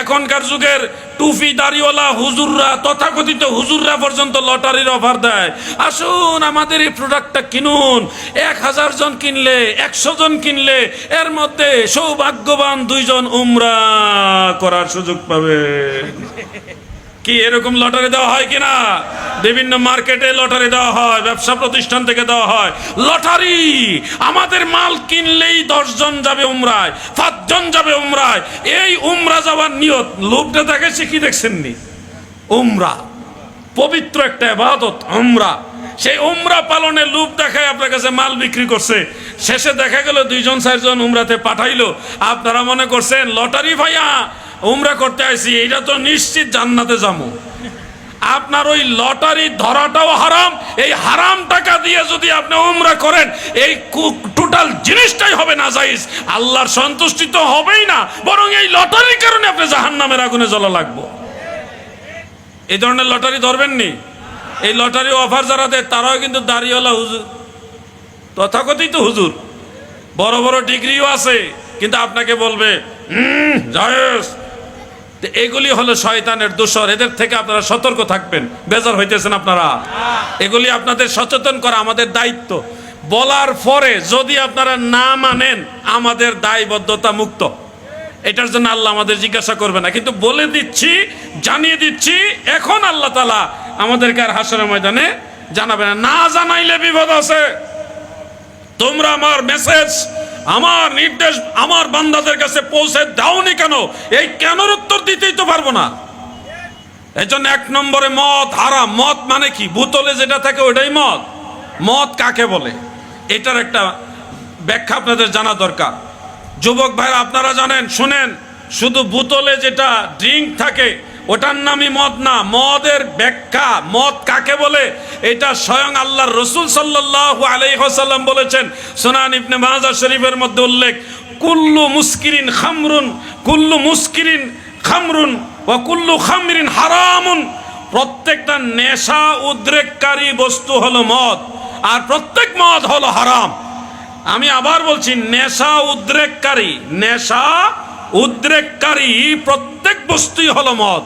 এখনকার যুগের টুপি দাড়িওয়ালা হুজুররা, তথাকথিত হুজুররা পর্যন্ত লটারির অফার দেয়, আসুন আমাদের এই প্রোডাক্টটা কিনুন। 1000 জন কিনলে, 100 জন কিনলে এর মধ্যে সৌভাগ্যবান 2 জন উমরা করার সুযোগ পাবে। কি এরকম লটারি দেওয়া হয় কিনা? বিভিন্ন মার্কেটে লটারি দেওয়া হয়, ব্যবসা প্রতিষ্ঠান থেকে দেওয়া হয় লটারি। আমাদের মাল কিনলেই 10 জন যাবে উমরায়, 5 জন যাবে উমরায়। এই উমরা যাওয়ার নিয়ত, লোভটা দেখেছি কি দেখছেননি? উমরা পবিত্র একটা ইবাদত উমরা। সেই উমরা পালনের লোভ দেখায় আপনার কাছে মাল বিক্রি করছে, শেষে দেখা গেল 2 জন 4 জন উমরাতে পাঠাইলো। আপনারা মনে করছেন লটারি ভাইয়া উমরা করতে আইছি, এটা তো নিশ্চিত জান্নাতে যাবো। আপনার ওই লটারি ধরাটাও হারাম। এই হারাম টাকা দিয়ে যদি আপনি উমরা করেন, এই টোটাল জিনিসটাই হবে নাজায়েজ। আল্লাহর সন্তুষ্টি তো হবেই না, বরং এই লটারির কারণে আপনি জাহান্নামের আগুনে জ্বলা লাগবো। এই ধরনের লটারি ধরবেন নি। এই লটারি অফার যারা দেয় তারাও কিন্তু দাড়িওয়ালা হুজুর, তথাকথিত হুজুর, বড় বড় ডিগ্রিও আছে, কিন্তু আপনাকে বলবে জায়েজ। এগুলি হলো শয়তানের দোসর। এদের থেকে আপনারা সতর্ক থাকবেন। বেজার হইতেছেন আপনারা? এগুলি আপনাদের সচেতন করা আমাদের দায়িত্ব। বলার পরে যদি আপনারা না মানেন, আমাদের দায়বদ্ধতা মুক্ত। এটার জন্য আল্লাহ আমাদের জিজ্ঞাসা করবে না, কিন্তু বলে দিচ্ছি, জানিয়ে দিচ্ছি, এখন আল্লাহ তাআলা আমাদেরকে আর হাসরের ময়দানে জানাবে না। না জানাইলে বিপদ আছে। তোমরা আমার মেসেজ, আমার নির্দেশ আমার বান্দাদের কাছে পৌঁছে দাওনি কেন? এই কেনর উত্তর দিতেই তো পারবো না। এই জন্য 1 নম্বরে মদ হারাম। মদ মানে কি? বোতলে যেটা থাকে ওটাই মদ। মদ কাকে বলে এটার একটা ব্যাখ্যা আপনাদের জানা দরকার। যুবক ভাইরা আপনারা জানেন, শুনেন, শুধু বোতলে যেটা ড্রিঙ্ক থাকে ওটার নামই মদ না। মদের ব্যাখ্যা, মদ কাকে বলে, এটা স্বয়ং আল্লাহর রাসূল সাল্লাল্লাহু আলাইহি ওয়াসাল্লাম বলেছেন। সুনান ইবনে মাজাহ শরীফের মধ্যে উল্লেখ, কুল্লু মুস্কিরিন খামরুন, কুল্লু মুস্কিরিন খামরুন ওয়া কুল্লু খামরিন হারামুন। প্রত্যেকটা নেশা উদ্রেককারী বস্তু হলো মদ, আর প্রত্যেক মদ হলো হারাম। আমি আবার বলছি, নেশা উদ্রেককারী প্রত্যেক বস্তুই হলো মদ।